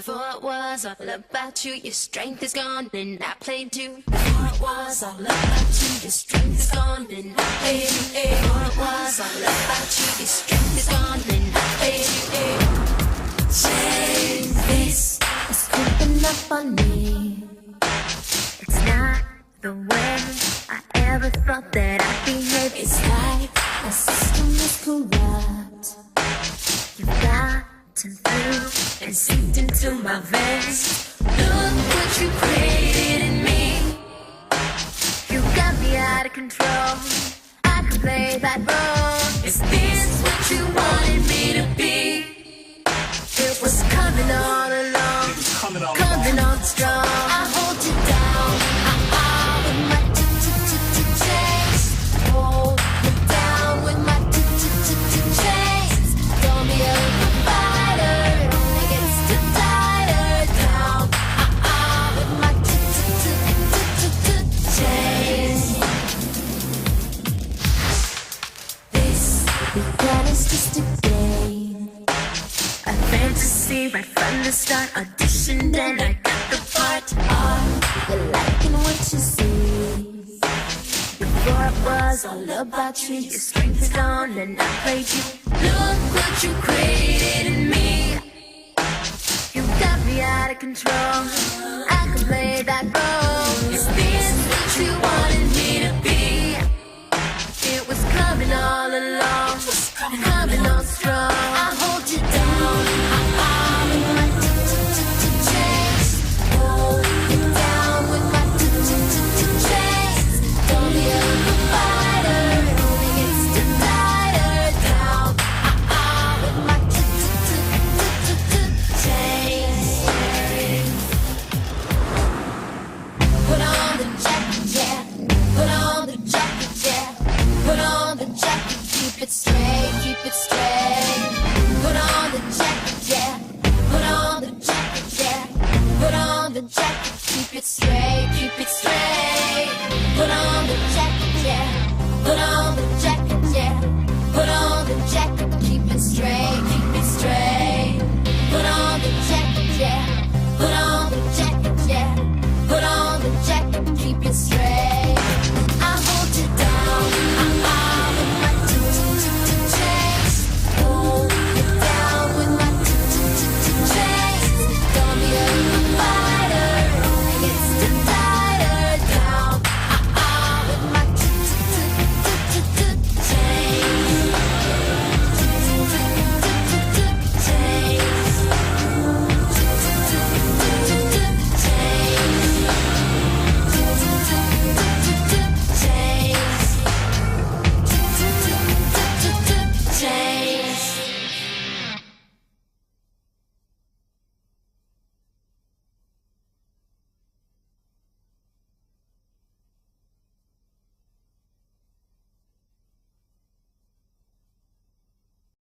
Before it was all about you, your strength is gone, and I played you. Before it was all about you, your strength is gone, and I played you. Before it was all about you, your strength is gone, and I played you. Change this is creeping up on me. It's not the way I ever thought that I'd behave. It's like my system is corrupt. You've gotten through and seeped into my veins. Look what you created in me. You got me out of control. I can play that role. Is this what you wanted me to be? It was coming all along, coming on strong. I hold you down, with my chains. Hold you down with my chains. Don't be a fighter, it only gets to tighter down. With my chains. This began as just a game, a fantasy right from the start. Auditioned and I got the part. Are you liking what you see? Before it was all about you, your strength is gone and I played you. Look what you created in me. You got me out of control.